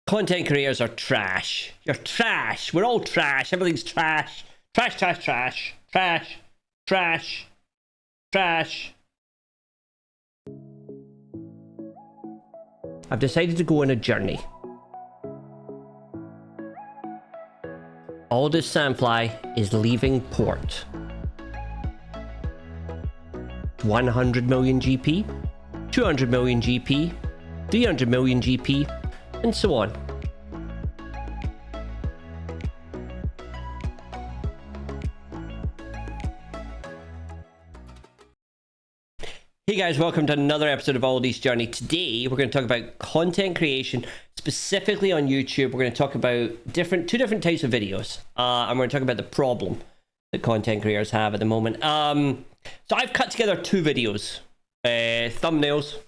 Content creators are trash. You're trash. We're all trash. Everything's trash. Trash, trash, trash. Trash. Trash. Trash. I've decided to go on a journey. Aldous Sandflys is leaving port. 100 million GP, 200 million GP, 300 million GP, and so on. Hey guys, welcome to another episode of Aldy's Journey. Today we're going to talk about content creation, specifically on YouTube. We're going to talk about two different types of videos, and we're going to talk about the problem that content creators have at the moment. So I've cut together two videos, thumbnails,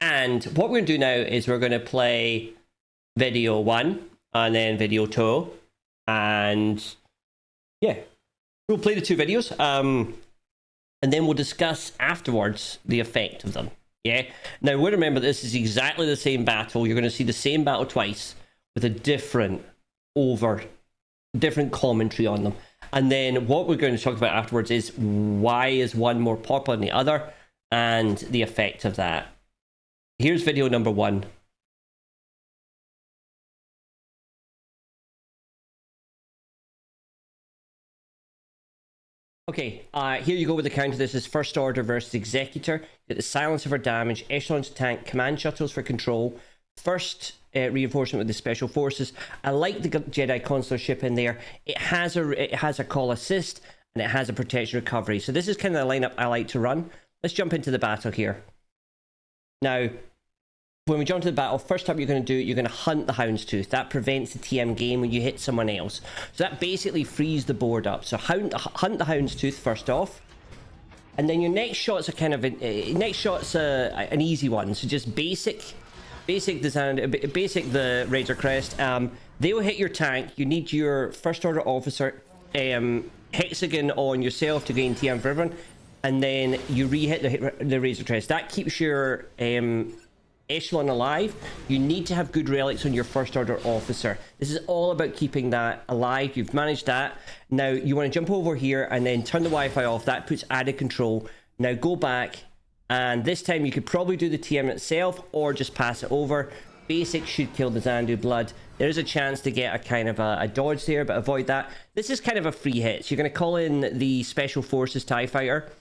and what we're going to do now is we're going to play video 1 and then video 2, and yeah, we'll play the two videos, and then we'll discuss afterwards the effect of them. Yeah. Now we remember this is exactly the same battle. You're going to see the same battle twice with a different commentary on them. And then what we're going to talk about afterwards is why is one more popular than the other and the effect of that. Here's video number 1. Okay, here you go with the counter. This is First Order versus Executor. You get the silencer for damage, echelons tank, command shuttles for control, first reinforcement with the special forces. I like the Jedi Consular ship in there. It has a call assist and it has a protection recovery. So this is kind of the lineup I like to run. Let's jump into the battle here. Now, when we jump to the battle, first up you're going to do, you're going to hunt the Houndstooth. That prevents the TM game when you hit someone else. So that basically frees the board up. So hunt the Houndstooth first off. And then your next shot's an easy one. So just basic the Razor Crest. They will hit your tank. You need your First Order officer hexagon on yourself to gain TM for everyone. And then you re-hit the Razor Crest. That keeps your echelon alive. You need to have good relics on your First Order officer. This is all about keeping that alive. You've managed that. Now you want to jump over here and then turn the Wi-Fi off. That puts added control. Now go back, and this time you could probably do the TM itself or just pass it over. Basic should kill the Xandu blood. There is a chance to get a kind of a dodge there, but avoid that. This is kind of a free hit. So you're going to call in the Special Forces TIE Fighter.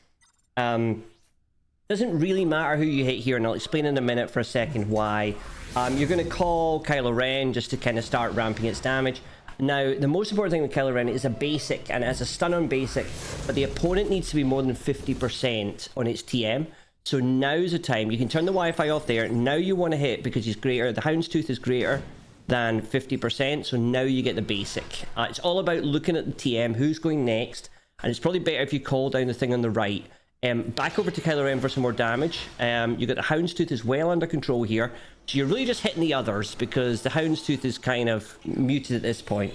Doesn't really matter who you hit here, and I'll explain in a minute for a second why. You're going to call Kylo Ren just to kind of start ramping its damage. Now, the most important thing with Kylo Ren is a basic, and it has a stun on basic, but the opponent needs to be more than 50% on its TM. So now's the time. You can turn the Wi-Fi off there. Now you want to hit because he's greater. The Houndstooth is greater than 50%, so now you get the basic. It's all about looking at the TM, who's going next, and it's probably better if you call down the thing on the right. Back over to Kylo Ren for some more damage. You got the Houndstooth is well under control here. So you're really just hitting the others because the Houndstooth is kind of muted at this point.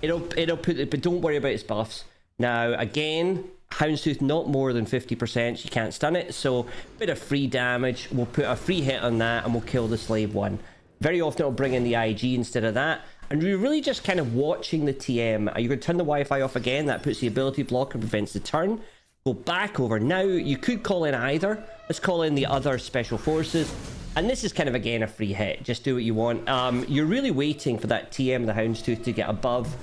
It'll put it, but don't worry about its buffs. Now again, Houndstooth not more than 50%. So you can't stun it. So a bit of free damage. We'll put a free hit on that and we'll kill the Slave 1. Very often it'll bring in the IG instead of that. And you're really just kind of watching the TM. You're going to turn the Wi-Fi off again. That puts the ability block and prevents the turn. Go back over. Now you could call in either. Let's call in the other Special Forces, and this is kind of again a free hit. Just do what you want. You're really waiting for that TM, the Houndstooth, to get above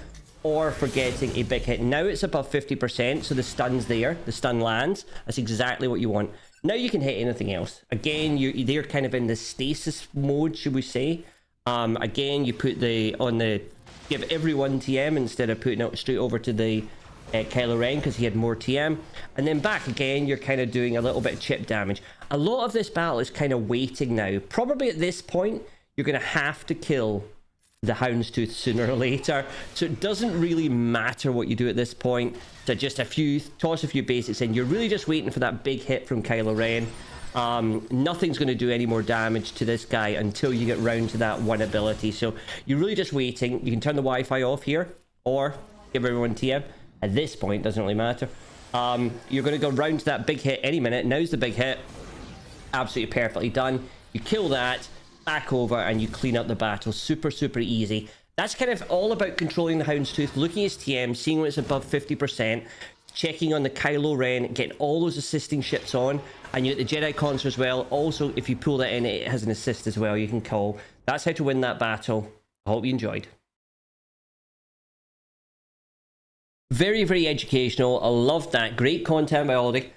or for getting a big hit. Now it's above 50%, so the stun's there. The stun lands. That's exactly what you want. Now you can hit anything else. Again, they're kind of in the stasis mode, should we say. Again, you put give everyone TM instead of putting it straight over to the Kylo Ren because he had more TM, and then back again you're kind of doing a little bit of chip damage. A lot of this battle is kind of waiting now. Probably at this point you're going to have to kill the Houndstooth sooner or later, so it doesn't really matter what you do at this point. So just toss a few basics in. You're really just waiting for that big hit from Kylo Ren. Nothing's going to do any more damage to this guy until you get round to that one ability, so you're really just waiting. You can turn the Wi-Fi off here or give everyone TM. At this point, doesn't really matter. You're going to go round to that big hit any minute. Now's the big hit. Absolutely perfectly done. You kill that. back over, and you clean up the battle. Super, super easy. That's kind of all about controlling the Houndstooth, looking at his TM, seeing when it's above 50%, checking on the Kylo Ren, getting all those assisting ships on, and you get the Jedi Consul as well. Also, if you pull that in, it has an assist as well you can call. That's how to win that battle. I hope you enjoyed. Very, very educational. I loved that. Great content by Aldy.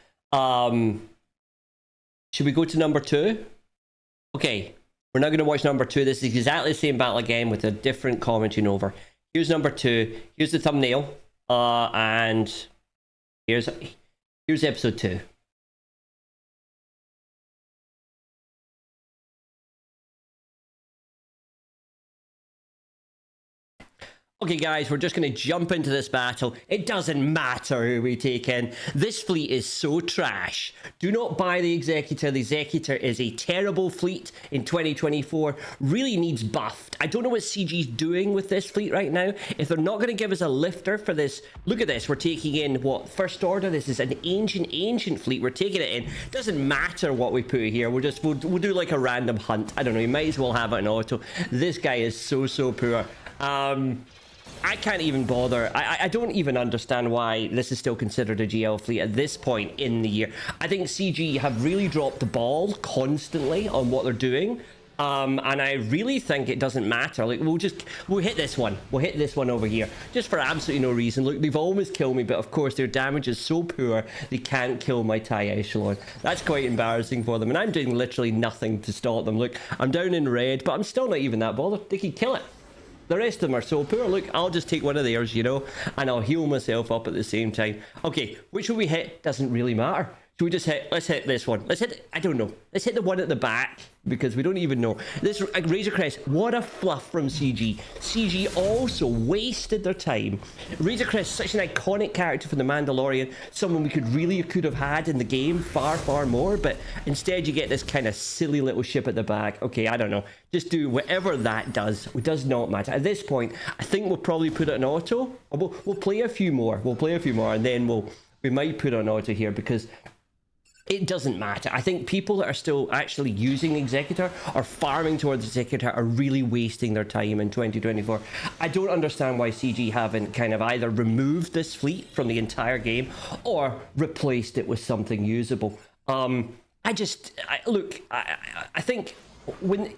Should we go to number 2? Okay. We're not going to watch number 2. This is exactly the same battle again with a different commenting over. Here's number 2. Here's the thumbnail. And here's episode 2. Okay guys, we're just going to jump into this battle. It doesn't matter who we take in. This fleet is so trash. Do not buy the Executor. The Executor is a terrible fleet in 2024. Really needs buffed. I don't know what CG's doing with this fleet right now. If they're not going to give us a lifter for this, look at this. We're taking in, what, First Order? This is an ancient fleet. We're taking it in. Doesn't matter what we put here. We'll do like a random hunt. I don't know. You might as well have it in auto. This guy is so poor. I can't even bother. I don't even understand why this is still considered a GL fleet at this point in the year. I think CG have really dropped the ball constantly on what they're doing. And I really think it doesn't matter. Like, we'll hit this one. We'll hit this one over here. Just for absolutely no reason. Look, they've almost killed me, but of course their damage is so poor, they can't kill my TIE Echelon. That's quite embarrassing for them. And I'm doing literally nothing to stop them. Look, I'm down in red, but I'm still not even that bothered. They can kill it. The rest of them are so poor. Look, I'll just take one of theirs, you know, and I'll heal myself up at the same time. Okay, which will we hit? Doesn't really matter. So we just let's hit this one. Let's hit, I don't know. Let's hit the one at the back, because we don't even know. This Razor Crest, what a fluff from CG. CG also wasted their time. Razor Crest, such an iconic character for the Mandalorian, someone we could have had in the game far more, but instead you get this kind of silly little ship at the back. Okay, I don't know. Just do whatever that does. It does not matter. At this point, I think we'll probably put it in auto. Or we'll play a few more. We'll play a few more, and then we might put it on auto here, because it doesn't matter. I think people that are still actually using the Executor or farming towards the Executor are really wasting their time in 2024. I don't understand why CG haven't kind of either removed this fleet from the entire game or replaced it with something usable. I think when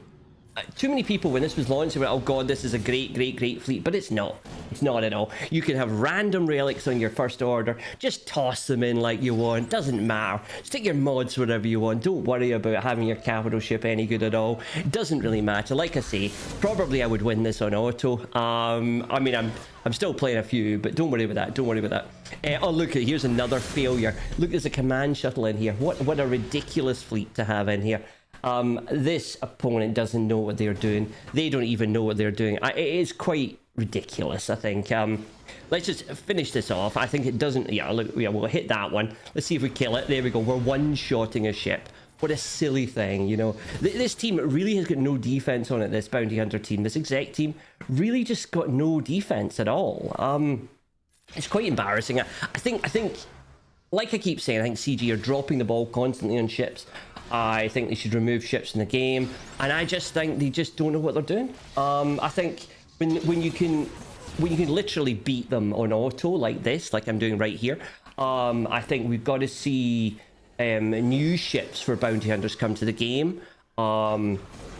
too many people, when this was launched, went, oh god, this is a great fleet, but it's not. It's not at all. You can have random relics on your First Order, just toss them in like you want, doesn't matter. Stick your mods wherever you want, don't worry about having your capital ship any good at all. It doesn't really matter. Like I say, probably I would win this on auto. I mean, I'm still playing a few, but don't worry about that. Oh look, here's another failure. Look, there's a command shuttle in here. What a ridiculous fleet to have in here. This opponent doesn't know what they're doing. They don't even know what they're doing. It is quite ridiculous, I think. Let's just finish this off. I think it doesn't... Yeah, look, yeah, we'll hit that one. Let's see if we kill it. There we go. We're one-shotting a ship. What a silly thing, you know. This team really has got no defense on it, this Bounty Hunter team. This exec team really just got no defense at all. It's quite embarrassing. I think, like I keep saying, I think CG are dropping the ball constantly on ships. I think they should remove ships in the game, and I just think they just don't know what they're doing. I think when you can literally beat them on auto like this, like I'm doing right here, I think we've got to see new ships for bounty hunters come to the game. I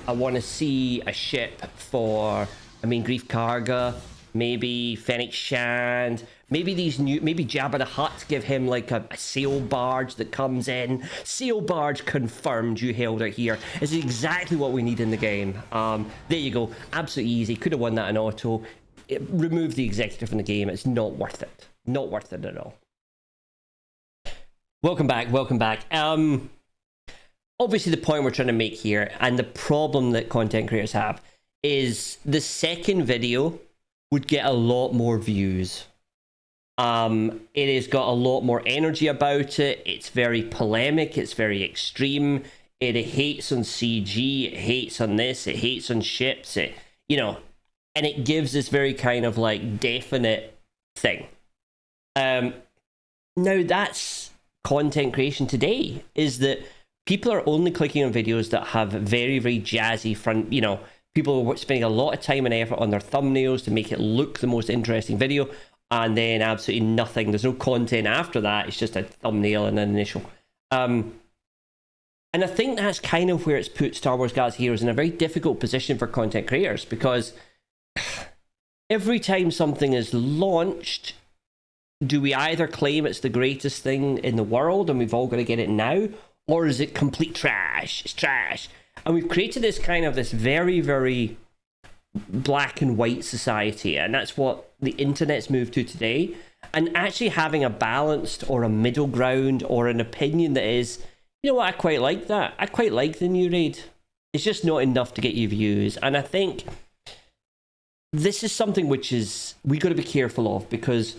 want to see a ship for, I mean, Grief Karga, maybe Fennec Shand, maybe Jabba the Hutt, give him like a sail barge that comes in. Sail barge confirmed, you held it here. This is exactly what we need in the game. There you go, absolutely easy. Could have won that in auto. Remove the executive from the game. It's not worth it. Not worth it at all. Welcome back. Obviously the point we're trying to make here, and the problem that content creators have, is the second video would get a lot more views. It has got a lot more energy about it. It's very polemic. It's very extreme. It hates on CG. It hates on this. It hates on ships. And it gives this very kind of like definite thing. Now that's content creation today, is that people are only clicking on videos that have very, very jazzy front, you know, people are spending a lot of time and effort on their thumbnails to make it look the most interesting video, and then absolutely nothing. There's no content after that. It's just a thumbnail and an initial. And I think that's kind of where it's put Star Wars Galaxy Heroes in a very difficult position for content creators, because every time something is launched, do we either claim it's the greatest thing in the world and we've all got to get it now, or is it complete trash? It's trash. And we've created this kind of this very, very black and white society, and that's what the internet's moved to today. And actually having a balanced or a middle ground or an opinion that is, you know what, I quite like that. I quite like the new raid. It's just not enough to get you views. And I think this is something which is we got to be careful of, because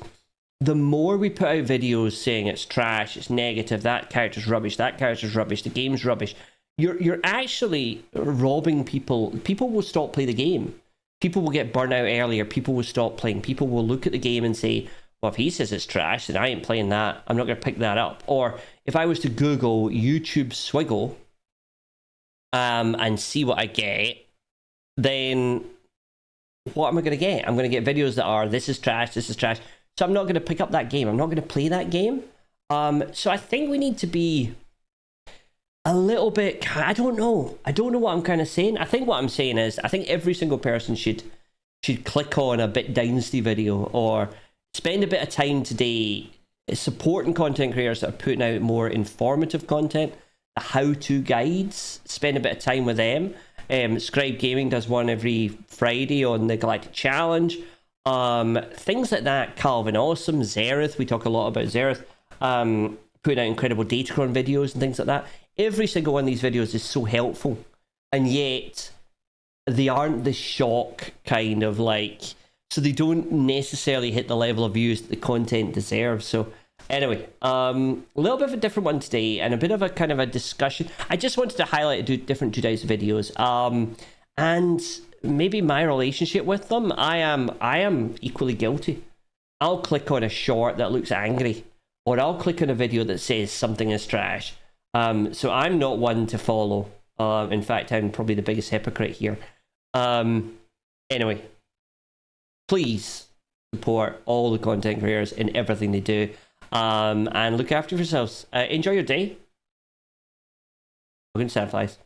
the more we put out videos saying it's trash, it's negative, that character's rubbish, that character's rubbish, the game's rubbish, you're actually robbing people. People will stop playing the game. People will get burnt out earlier. People will stop playing. People will look at the game and say, well, if he says it's trash, then I ain't playing that. I'm not going to pick that up. Or if I was to Google YouTube Swiggle and see what I get, then what am I going to get? I'm going to get videos that are, this is trash, this is trash. So I'm not going to pick up that game. I'm not going to play that game. So I think we need to be a little bit, I don't know what I'm kind of saying. I think what I'm saying is, I think every single person should click on a Bit Dynasty video, or spend a bit of time today supporting content creators that are putting out more informative content, the how-to guides. Spend a bit of time with them. Scribe Gaming does one every Friday on the Galactic Challenge. Things like that. Calvin Awesome, Zereth, we talk a lot about Zereth. Putting out incredible Datacron videos and things like that. Every single one of these videos is so helpful, and yet they aren't the shock kind of like, so they don't necessarily hit the level of views that the content deserves. So anyway, a little bit of a different one today, and a bit of a kind of a discussion. I just wanted to highlight different 2 days videos, and maybe my relationship with them. I am equally guilty. I'll click on a short that looks angry, or I'll click on a video that says something is trash. So I'm not one to follow. In fact, I'm probably the biggest hypocrite here. Anyway, please support all the content creators in everything they do, and look after yourselves. Enjoy your day. Welcome to Sandflies.